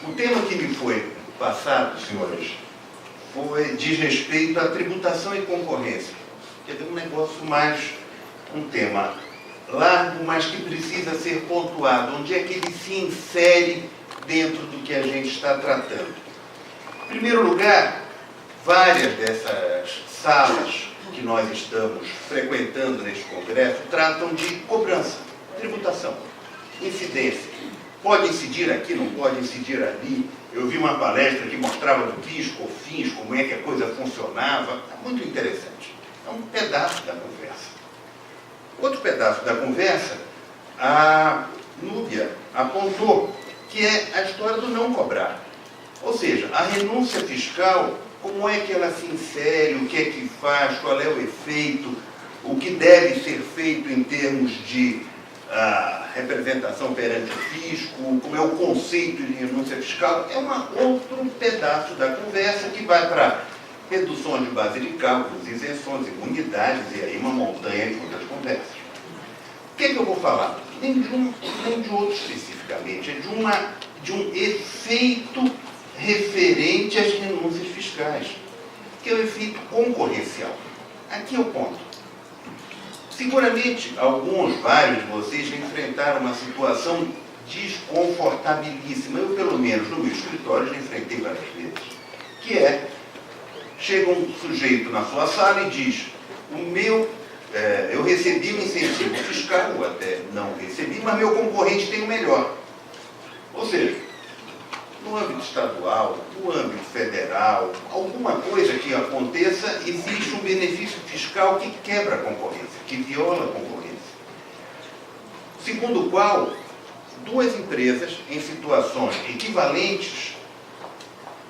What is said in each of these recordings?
O tema que me foi passado, senhores, diz respeito à tributação e concorrência. Quer dizer, um negócio mais, um tema largo, mas que precisa ser pontuado. Onde é que ele se insere dentro do que a gente está tratando? Em primeiro lugar, várias dessas salas que nós estamos frequentando neste congresso tratam de cobrança, tributação, incidência. Pode incidir aqui, não pode incidir ali. Eu vi uma palestra que mostrava do PIS, COFINS, como é que a coisa funcionava. É muito interessante. É um pedaço da conversa. Outro pedaço da conversa, a Núbia apontou, que é a história do não cobrar. Ou seja, a renúncia fiscal, como é que ela se insere, o que é que faz, qual é o efeito, o que deve ser feito em termos de representação perante o fisco, como é o conceito de renúncia fiscal, é outro pedaço da conversa que vai para reduções de base de cálculos, isenções, imunidades, e aí uma montanha de outras conversas. O que é que eu vou falar? Nem de um, nem de outro especificamente, é de um efeito referente às renúncias fiscais, que é o efeito concorrencial. Aqui é o ponto. Seguramente, vários de vocês já enfrentaram uma situação desconfortabilíssima. Eu, pelo menos, no meu escritório, já enfrentei várias vezes. Que é, chega um sujeito na sua sala e diz, eu recebi um incentivo fiscal, ou até não recebi, mas meu concorrente tem o melhor. Ou seja, no âmbito estadual, no âmbito federal, alguma coisa que aconteça, existe um benefício fiscal que quebra a concorrência, que viola a concorrência. Segundo o qual, duas empresas em situações equivalentes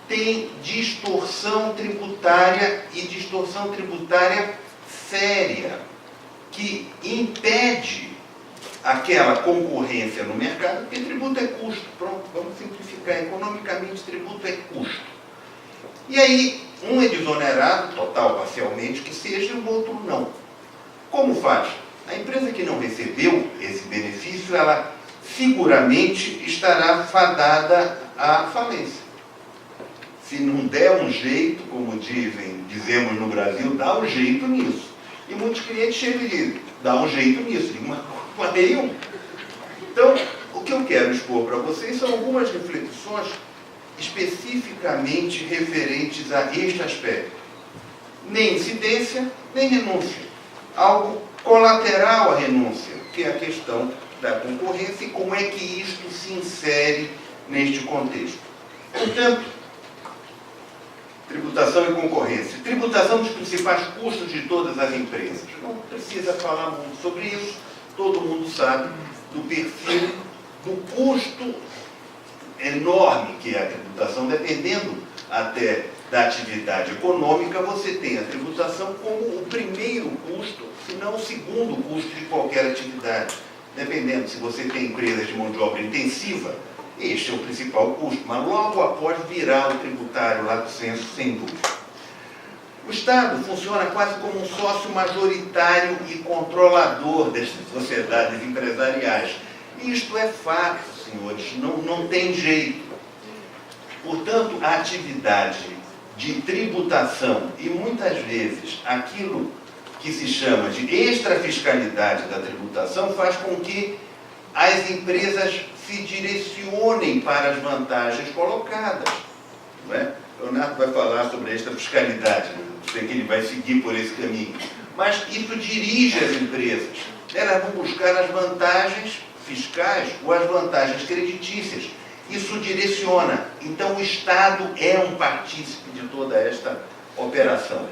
têm distorção tributária e distorção tributária séria, que impede aquela concorrência no mercado, porque tributo é custo. Pronto, vamos simplificar. Economicamente, tributo é custo. E aí, um é desonerado, total, parcialmente, que seja, e o outro não. Como faz? A empresa que não recebeu esse benefício, ela seguramente estará fadada à falência. Se não der um jeito, como dizemos no Brasil, dá um jeito nisso. E muitos clientes chegam e dizem, dá um jeito nisso. Então, o que eu quero expor para vocês são algumas reflexões especificamente referentes a este aspecto. Nem incidência, nem renúncia. Algo colateral à renúncia, que é a questão da concorrência e como é que isto se insere neste contexto. Portanto, tributação e concorrência. Tributação dos principais custos de todas as empresas. Não precisa falar muito sobre isso. Todo mundo sabe do perfil, do custo enorme que é a tributação, dependendo até da atividade econômica, você tem a tributação como o primeiro custo, se não o segundo custo de qualquer atividade. Dependendo, se você tem empresas de mão de obra intensiva, este é o principal custo, mas logo após virá o tributário lá do censo, sem dúvida. O Estado funciona quase como um sócio majoritário e controlador destas sociedades empresariais. Isto é fato, senhores, não tem jeito. Portanto, a atividade de tributação e muitas vezes aquilo que se chama de extrafiscalidade da tributação faz com que as empresas se direcionem para as vantagens colocadas. Não é? O Leonardo vai falar sobre esta fiscalidade, sei que ele vai seguir por esse caminho. Mas isso dirige as empresas. Elas vão buscar as vantagens fiscais ou as vantagens creditícias. Isso direciona. Então, o Estado é um partícipe de toda esta operação.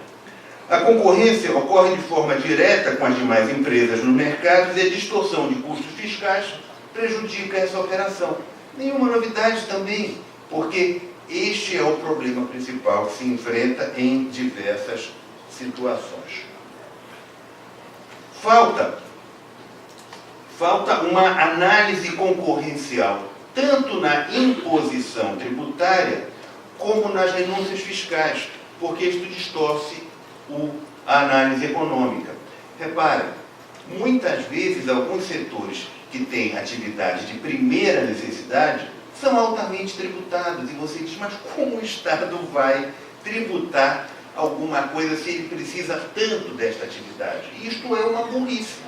A concorrência ocorre de forma direta com as demais empresas no mercado e a distorção de custos fiscais prejudica essa operação. Nenhuma novidade também, porque este é o problema principal que se enfrenta em diversas situações. Falta uma análise concorrencial, tanto na imposição tributária, como nas renúncias fiscais, porque isto distorce a análise econômica. Reparem, muitas vezes alguns setores que têm atividade de primeira necessidade são altamente tributados. E você diz, mas como o Estado vai tributar alguma coisa se ele precisa tanto desta atividade? Isto é uma burrice,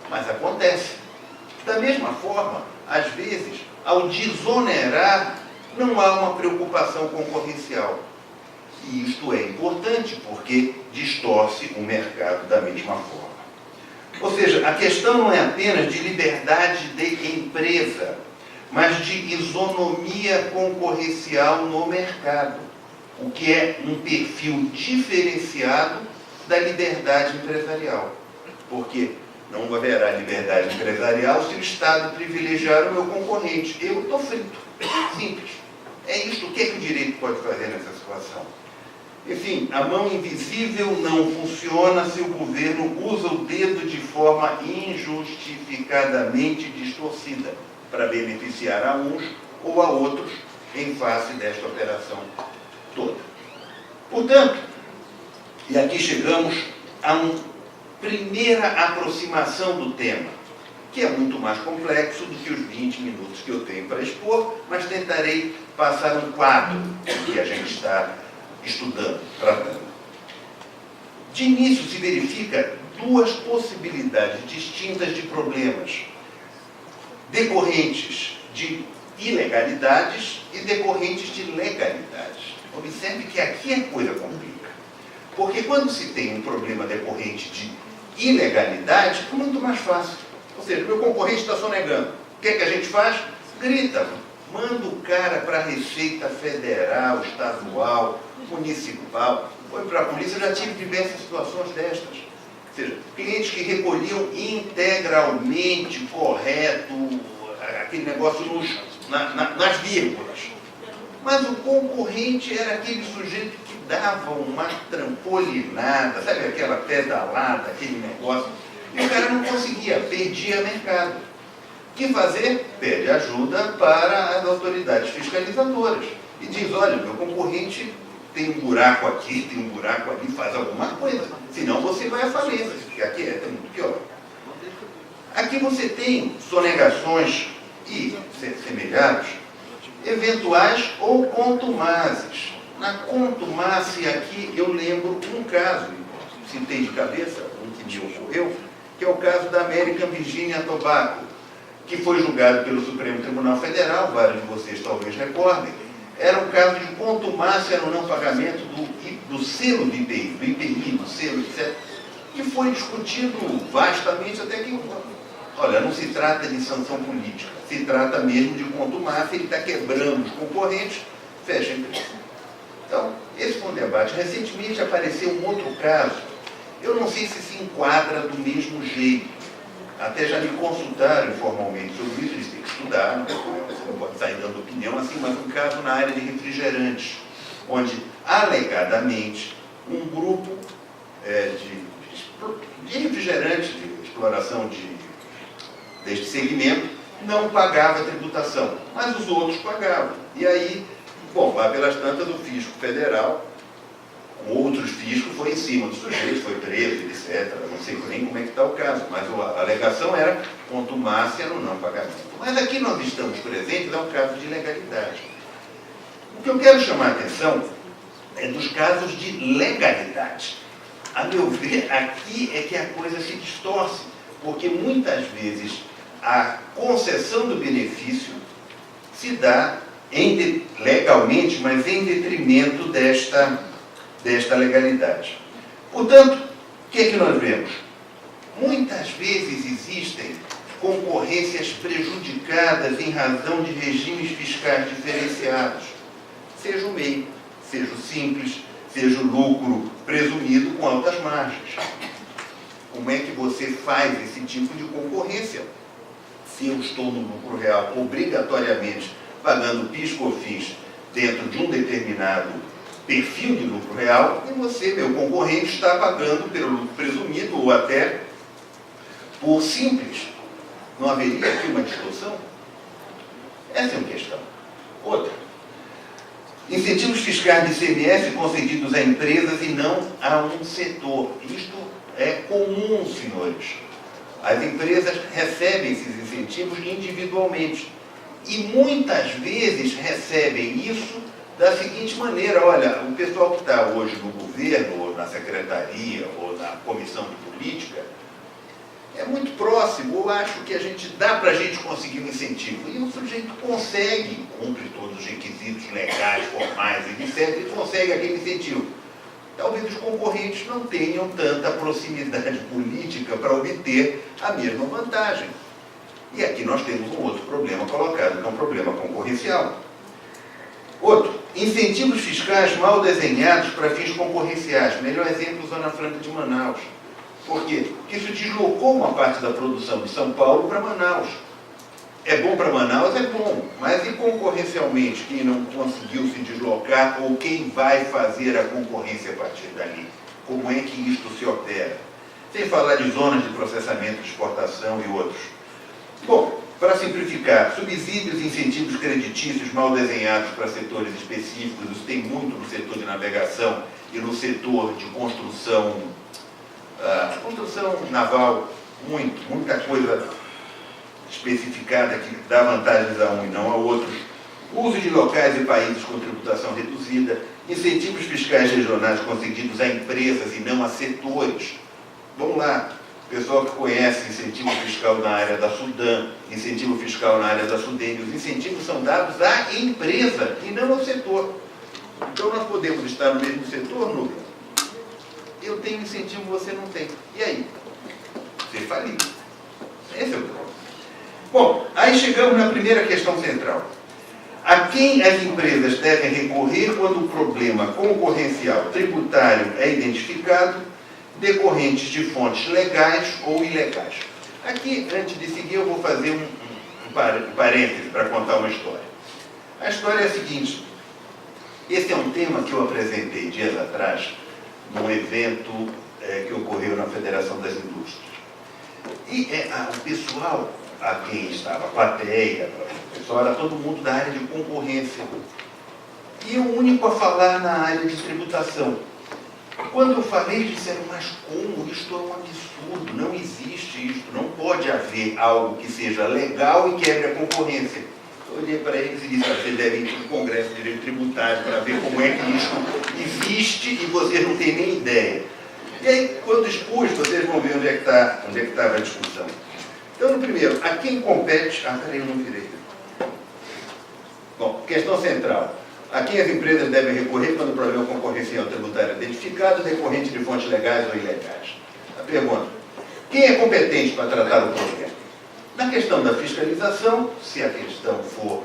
mas acontece. Da mesma forma, às vezes, ao desonerar, não há uma preocupação concorrencial. E isto é importante porque distorce o mercado da mesma forma. Ou seja, a questão não é apenas de liberdade de empresa, mas de isonomia concorrencial no mercado, o que é um perfil diferenciado da liberdade empresarial. Porque não haverá liberdade empresarial se o Estado privilegiar o meu concorrente. Eu estou frito. Simples. É isso. O que é que o direito pode fazer nessa situação? Enfim, a mão invisível não funciona se o governo usa o dedo de forma injustificadamente distorcida para beneficiar a uns ou a outros em face desta operação toda. Portanto, e aqui chegamos a uma primeira aproximação do tema, que é muito mais complexo do que os 20 minutos que eu tenho para expor, mas tentarei passar um quadro que a gente está estudando, tratando. De início se verifica duas possibilidades distintas de problemas decorrentes de ilegalidades e decorrentes de legalidades. Observe que aqui a coisa complica. Porque quando se tem um problema decorrente de ilegalidade, é muito mais fácil. Ou seja, meu concorrente está sonegando. O que é que a gente faz? Grita, manda o cara para a Receita Federal, Estadual, Municipal, foi para a polícia. Eu já tive diversas situações destas. Ou seja, clientes que recolhiam integralmente, correto, aquele negócio nas vírgulas. Mas o concorrente era aquele sujeito que dava uma trampolinada, sabe aquela pedalada, aquele negócio, e o cara não conseguia, perdia mercado. O que fazer? Pede ajuda para as autoridades fiscalizadoras. E diz, olha, meu concorrente tem um buraco aqui, tem um buraco ali, faz alguma coisa. Senão você vai à falência, porque aqui é muito pior. Aqui você tem sonegações e semelhantes, eventuais ou contumazes. Na contumácia aqui eu lembro um caso, citei de cabeça, um que me ocorreu, que é o caso da American Virginia Tobacco, que foi julgado pelo Supremo Tribunal Federal, vários de vocês talvez recordem. Era um caso de contumácia no não pagamento do selo do IPI, do selo, etc., que foi discutido vastamente até que, olha, não se trata de sanção política, se trata mesmo de contumácia, ele está quebrando os concorrentes, fecha a empresa. Então, esse foi um debate. Recentemente apareceu um outro caso, eu não sei se enquadra do mesmo jeito, até já me consultaram informalmente sobre isso, eles têm que estudar, você não pode sair dando opinião assim, mas um caso na área de refrigerantes, onde, alegadamente, um grupo de refrigerantes, de exploração deste segmento, não pagava a tributação, mas os outros pagavam. E aí, bom, lá pelas tantas, o fisco federal, com outros fiscos, foi em cima do sujeito, foi preso, etc. Não sei nem como é que está o caso, mas a alegação era contumácia no não pagamento. Mas aqui nós estamos presentes, é um caso de ilegalidade. O que eu quero chamar a atenção é dos casos de legalidade. A meu ver, aqui é que a coisa se distorce, porque muitas vezes a concessão do benefício se dá legalmente, mas em detrimento desta legalidade. Portanto, o que é que nós vemos? Muitas vezes existem concorrências prejudicadas em razão de regimes fiscais diferenciados, seja o MEI, seja o simples, seja o lucro presumido com altas margens. Como é que você faz esse tipo de concorrência? Se eu estou no lucro real obrigatoriamente pagando PIS, COFINS dentro de um determinado perfil de lucro real, e você, meu concorrente, está pagando pelo lucro presumido ou até por simples. Não haveria aqui uma distorção? Essa é uma questão. Outra. Incentivos fiscais de ICMS concedidos a empresas e não a um setor. Isto é comum, senhores. As empresas recebem esses incentivos individualmente. E muitas vezes recebem isso da seguinte maneira: olha, o pessoal que está hoje no governo, ou na secretaria, ou na comissão de política, é muito próximo, eu acho que dá para a gente conseguir um incentivo. E o sujeito consegue, cumpre todos os requisitos legais, formais, etc., e consegue aquele incentivo. Talvez os concorrentes não tenham tanta proximidade política para obter a mesma vantagem. E aqui nós temos um outro problema colocado, que é um problema concorrencial. Outro, incentivos fiscais mal desenhados para fins concorrenciais. Melhor exemplo, Zona Franca de Manaus. Por quê? Porque isso deslocou uma parte da produção de São Paulo para Manaus. É bom para Manaus? É bom. Mas e concorrencialmente, quem não conseguiu se deslocar ou quem vai fazer a concorrência a partir dali? Como é que isto se opera? Sem falar de zonas de processamento, de exportação e outros. Bom, para simplificar, subsídios e incentivos creditícios mal desenhados para setores específicos, isso tem muito no setor de navegação e no setor de construção naval, muita coisa especificada que dá vantagens a um e não a outros. Uso de locais e países com tributação reduzida, incentivos fiscais regionais concedidos a empresas e não a setores. Vamos lá, pessoal que conhece incentivo fiscal na área da Sudam, incentivo fiscal na área da Sudene, os incentivos são dados à empresa e não ao setor. Então nós podemos estar no mesmo setor, Núbia. Eu tenho incentivo, você não tem. E aí? Você faliu. Esse é o problema. Bom, aí chegamos na primeira questão central. A quem as empresas devem recorrer quando o problema concorrencial tributário é identificado, decorrentes de fontes legais ou ilegais? Aqui, antes de seguir, eu vou fazer um parêntese para contar uma história. A história é a seguinte. Esse é um tema que eu apresentei dias atrás, num evento que ocorreu na Federação das Indústrias. E o pessoal a quem estava a plateia, o pessoal era todo mundo da área de concorrência. E o único a falar na área de tributação. Quando eu falei, disseram, mas como? Isto é um absurdo, não existe isto, não pode haver algo que seja legal e quebre a concorrência. Eu olhei para eles e disse, vocês devem ir para o Congresso de Direito Tributário para ver como é que isso existe e vocês não têm nem ideia. E aí, quando expus, vocês vão ver onde é que estava a discussão. Então, no primeiro, a quem compete... peraí, eu não virei. Bom, questão central. A quem as empresas devem recorrer quando o problema concorrencial tributário é identificado, decorrente de fontes legais ou ilegais? A pergunta, quem é competente para tratar o problema? Na questão da fiscalização, se a questão for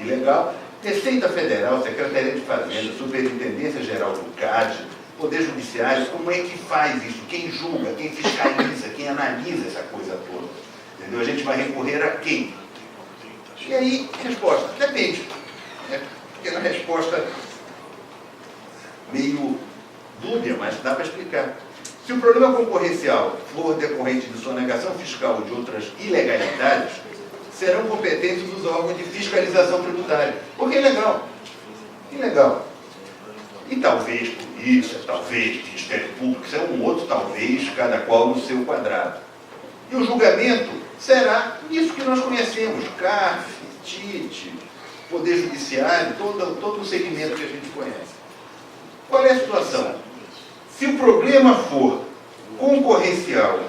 ilegal, Receita Federal, Secretaria de Fazenda, Superintendência Geral do CAD, Poder Judiciário, como é que faz isso? Quem julga, quem fiscaliza, quem analisa essa coisa toda? Entendeu? A gente vai recorrer a quem? E aí, resposta, depende. Porque na resposta meio dúbia, mas dá para explicar. Se o problema concorrencial for decorrente de sonegação fiscal ou de outras ilegalidades, serão competentes os órgãos de fiscalização tributária. Porque é ilegal. Ilegal. E talvez polícia, talvez Ministério Público, isso é um outro talvez, cada qual no seu quadrado. E o julgamento será isso que nós conhecemos, CARF, TIT, Poder Judiciário, todo o segmento que a gente conhece. Qual é a situação? Se o problema for concorrencial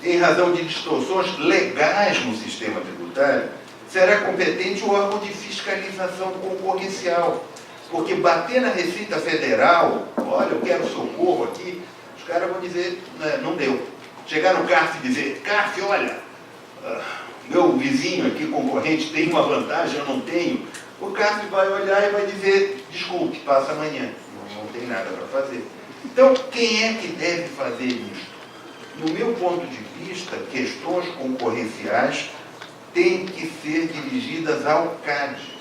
em razão de distorções legais no sistema tributário, será competente o órgão de fiscalização concorrencial. Porque bater na Receita Federal, olha, eu quero socorro aqui, os caras vão dizer, não deu. Chegar no CARF e dizer, CARF, olha, meu vizinho aqui, concorrente, tem uma vantagem, eu não tenho. O CARF vai olhar e vai dizer, desculpe, passa amanhã. Não tem nada para fazer. Então, quem é que deve fazer isso? No meu ponto de vista, questões concorrenciais têm que ser dirigidas ao CAD.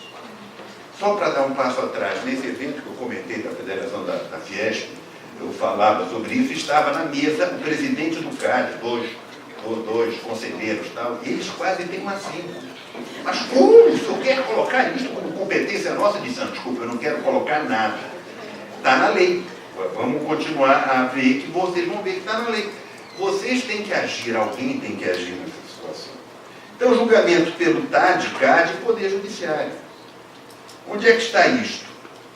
Só para dar um passo atrás, nesse evento que eu comentei da Federação da Fiesp, eu falava sobre isso, estava na mesa o presidente do CAD, dois conselheiros, tal, e eles quase têm uma cinco. Mas como o senhor quer colocar isso como competência nossa? Disse, desculpa, eu não quero colocar nada. Está na lei. Vamos continuar a ver que vocês vão ver que está na lei. Vocês têm que agir, alguém tem que agir nessa situação. Então, julgamento pelo TAD, CAD e Poder Judiciário. Onde é que está isto?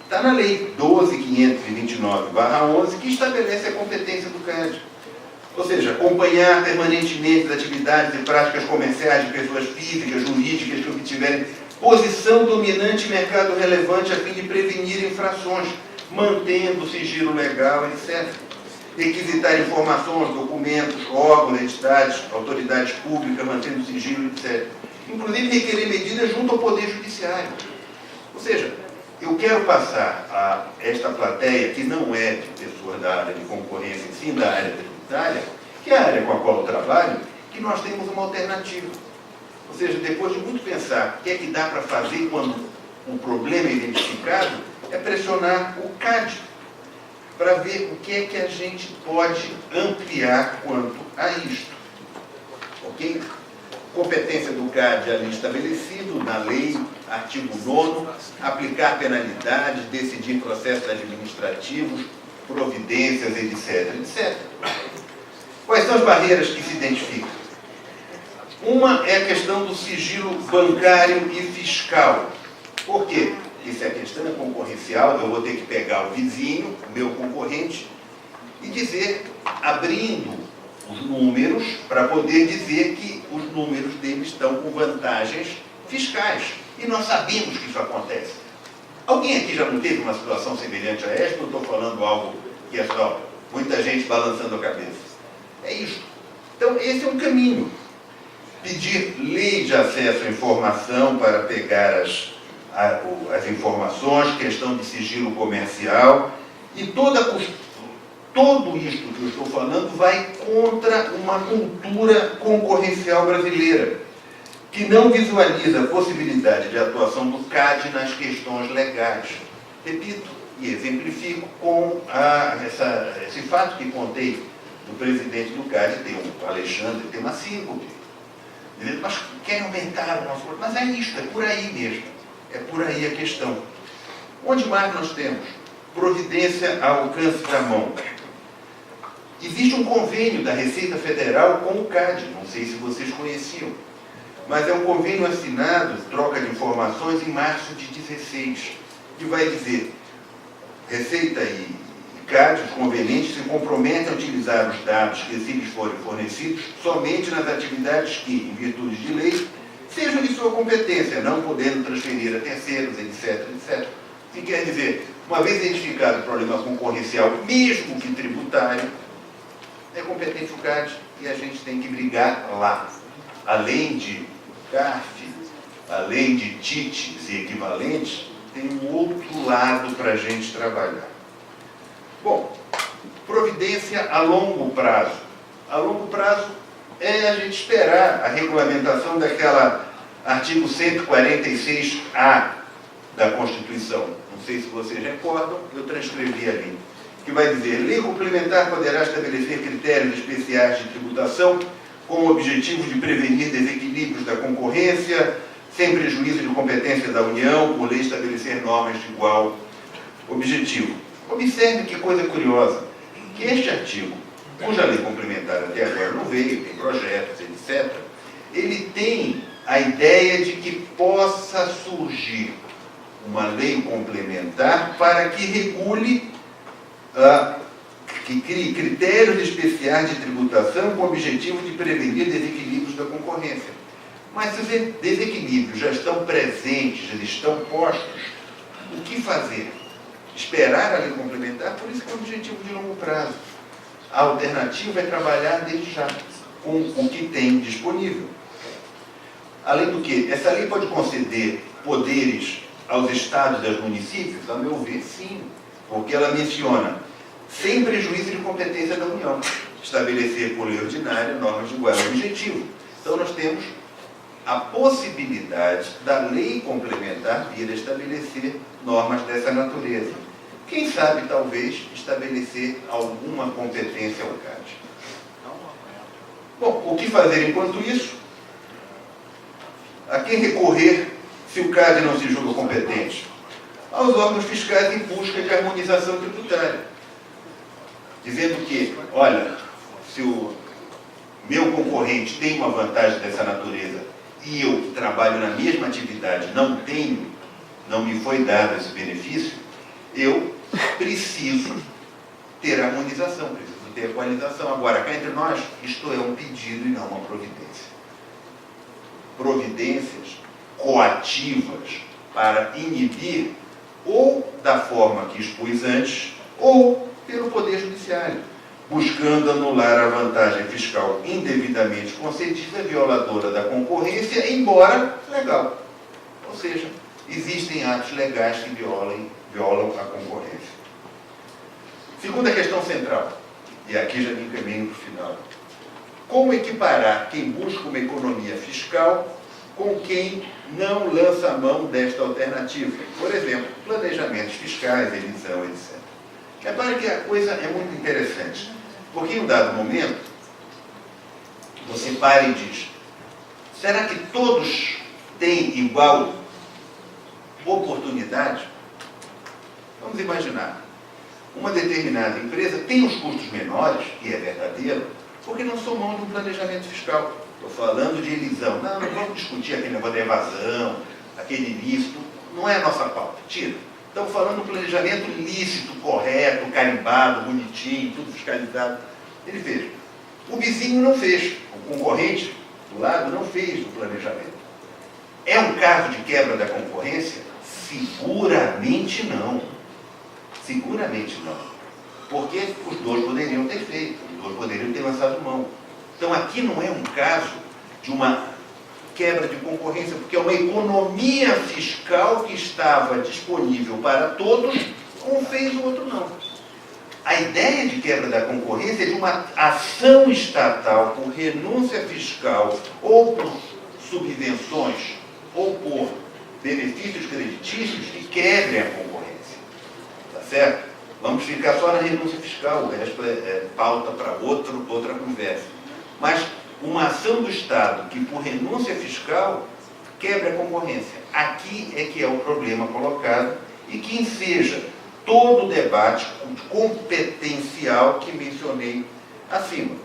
Está na Lei 12.529/11, que estabelece a competência do CAD. Ou seja, acompanhar permanentemente as atividades e práticas comerciais de pessoas físicas, jurídicas que obtiverem posição dominante em mercado relevante a fim de prevenir infrações, mantendo o sigilo legal, etc. Requisitar informações, documentos, órgãos, entidades, autoridades públicas, mantendo o sigilo, etc. Inclusive requerer medidas junto ao Poder Judiciário. Ou seja, eu quero passar a esta plateia, que não é de pessoas da área de concorrência, sim da área tributária, que é a área com a qual eu trabalho, que nós temos uma alternativa. Ou seja, depois de muito pensar o que é que dá para fazer quando o problema é identificado, é pressionar o CAD para ver o que é que a gente pode ampliar quanto a isto. Ok? Competência do CAD ali estabelecido na lei, artigo 9º, aplicar penalidades, decidir processos administrativos, providências, etc, etc. Quais são as barreiras que se identificam? Uma é a questão do sigilo bancário e fiscal. Por quê? Porque se a questão é concorrencial, eu vou ter que pegar o vizinho, o meu concorrente, e dizer, abrindo os números, para poder dizer que os números deles estão com vantagens fiscais. E nós sabemos que isso acontece. Alguém aqui já não teve uma situação semelhante a esta? Ou estou falando algo que é só muita gente balançando a cabeça? É isso. Então, esse é um caminho. Pedir lei de acesso à informação para pegar as informações, questão de sigilo comercial, e tudo isto que eu estou falando vai contra uma cultura concorrencial brasileira, que não visualiza a possibilidade de atuação do CAD nas questões legais. Repito e exemplifico com esse fato que contei do presidente do CAD, tem o Alexandre, tem uma síntese, dizendo, mas querem aumentar o nosso... Mas é isso, é por aí mesmo. É por aí a questão. Onde mais nós temos? Providência ao alcance da mão. Existe um convênio da Receita Federal com o CAD, não sei se vocês conheciam, mas é um convênio assinado, troca de informações, em março de 2016, que vai dizer, Receita e CAD, os convenientes, se comprometem a utilizar os dados que lhes forem fornecidos somente nas atividades que, em virtude de lei, sejam de sua competência, não podendo transferir a terceiros, etc, etc. O que quer dizer? Uma vez identificado o problema concorrencial, mesmo que tributário, é competente o CAD e a gente tem que brigar lá. Além de CARF, além de TITs e equivalentes, tem um outro lado para a gente trabalhar. Bom, providência a longo prazo. A longo prazo é a gente esperar a regulamentação daquela artigo 146A da Constituição. Não sei se vocês recordam, eu transcrevi ali. Que vai dizer, lei complementar poderá estabelecer critérios especiais de tributação com o objetivo de prevenir desequilíbrios da concorrência, sem prejuízo de competência da União, por lei estabelecer normas de igual objetivo. Observe que coisa curiosa, que este artigo, cuja lei complementar até agora não veio, tem projetos, etc., ele tem a ideia de que possa surgir uma lei complementar para que regule, que crie critérios especiais de tributação com o objetivo de prevenir desequilíbrios da concorrência. Mas se os desequilíbrios já estão presentes, já estão postos, o que fazer? Esperar a lei complementar? Por isso que é um objetivo de longo prazo. A alternativa é trabalhar desde já com o que tem disponível. Além do que, essa lei pode conceder poderes aos estados e aos municípios? A meu ver, sim, porque ela menciona, sem prejuízo de competência da União, estabelecer por lei ordinária normas de igual objetivo. Então nós temos a possibilidade da lei complementar vir a estabelecer normas dessa natureza. Quem sabe, talvez, estabelecer alguma competência ao CAD. Bom, o que fazer enquanto isso? A quem recorrer se o CAD não se julga competente? Aos órgãos fiscais em busca de harmonização tributária. Dizendo que, olha, se o meu concorrente tem uma vantagem dessa natureza e eu que trabalho na mesma atividade não me foi dado esse benefício, eu preciso ter harmonização, preciso ter equalização. Agora, cá entre nós, isto é um pedido e não uma providência. Providências coativas para inibir, ou da forma que expus antes, ou pelo Poder Judiciário, buscando anular a vantagem fiscal indevidamente concedida, violadora da concorrência, embora legal. Ou seja, existem atos legais que violam a concorrência. Segunda questão central, e aqui já me encaminho para o final. Como equiparar quem busca uma economia fiscal com quem não lança mão desta alternativa? Por exemplo, planejamentos fiscais, elisão, etc. Repare que a coisa é muito interessante, porque em um dado momento, você para e diz, será que todos têm igual oportunidade? Vamos imaginar, uma determinada empresa tem os custos menores, e é verdadeiro, porque não são mão de um planejamento fiscal. Estou falando de elisão. Não vamos discutir aquele negócio de evasão, aquele ilícito, não é a nossa pauta, tira. Estamos falando de um planejamento lícito, correto, carimbado, bonitinho, tudo fiscalizado. Ele fez. O vizinho não fez, o concorrente do lado não fez o planejamento. É um caso de quebra da concorrência? Seguramente não. Seguramente não. Porque os dois poderiam ter feito, os dois poderiam ter lançado mão. Então aqui não é um caso de uma quebra de concorrência, porque é uma economia fiscal que estava disponível para todos, um fez, o outro não. A ideia de quebra da concorrência é de uma ação estatal por renúncia fiscal, ou por subvenções, ou por benefícios creditícios que quebrem a concorrência. Tá certo? Vamos ficar só na renúncia fiscal, o resto é pauta para outra conversa. Mas uma ação do Estado que, por renúncia fiscal, quebra a concorrência. Aqui é que é o problema colocado e que enseja todo o debate competencial que mencionei acima.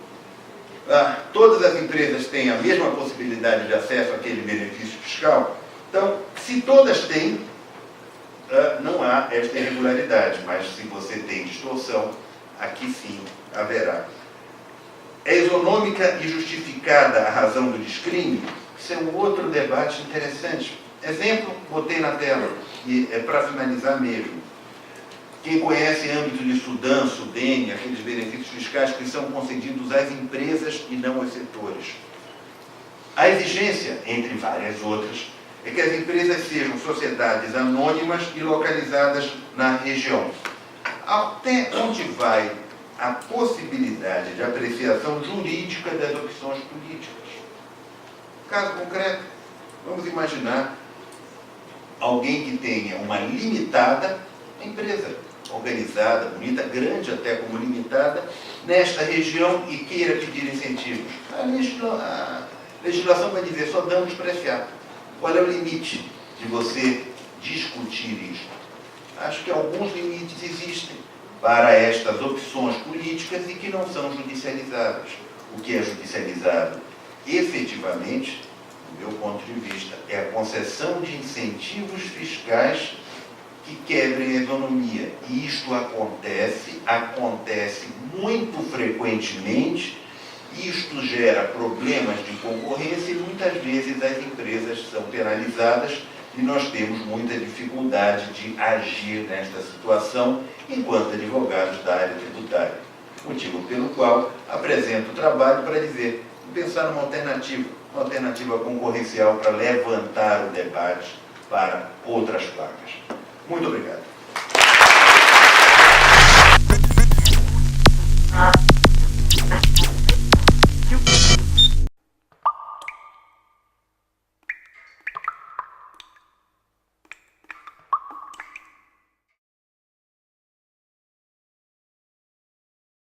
Todas as empresas têm a mesma possibilidade de acesso àquele benefício fiscal? Então, se todas têm, não há esta irregularidade, mas se você tem distorção, aqui sim haverá. É isonômica e justificada a razão do descrime? Isso é um outro debate interessante. Exemplo, botei na tela, e é para finalizar mesmo. Quem conhece âmbito de Sudam, Sudene, aqueles benefícios fiscais que são concedidos às empresas e não aos setores. A exigência, entre várias outras, é que as empresas sejam sociedades anônimas e localizadas na região. Até onde vai a possibilidade de apreciação jurídica das opções políticas? Caso concreto, vamos imaginar alguém que tenha uma limitada empresa, organizada, bonita, grande até como limitada, nesta região e queira pedir incentivos. A legislação vai dizer, só damos para SA. Qual é o limite de você discutir isso? Acho que alguns limites existem para estas opções políticas e que não são judicializadas. O que é judicializado, efetivamente, do meu ponto de vista, é a concessão de incentivos fiscais que quebrem a economia. E isto acontece muito frequentemente. Isto gera problemas de concorrência e muitas vezes as empresas são penalizadas e nós temos muita dificuldade de agir nesta situação enquanto advogados da área tributária. Motivo pelo qual apresento o trabalho para dizer, pensar numa alternativa concorrencial para levantar o debate para outras placas. Muito obrigado.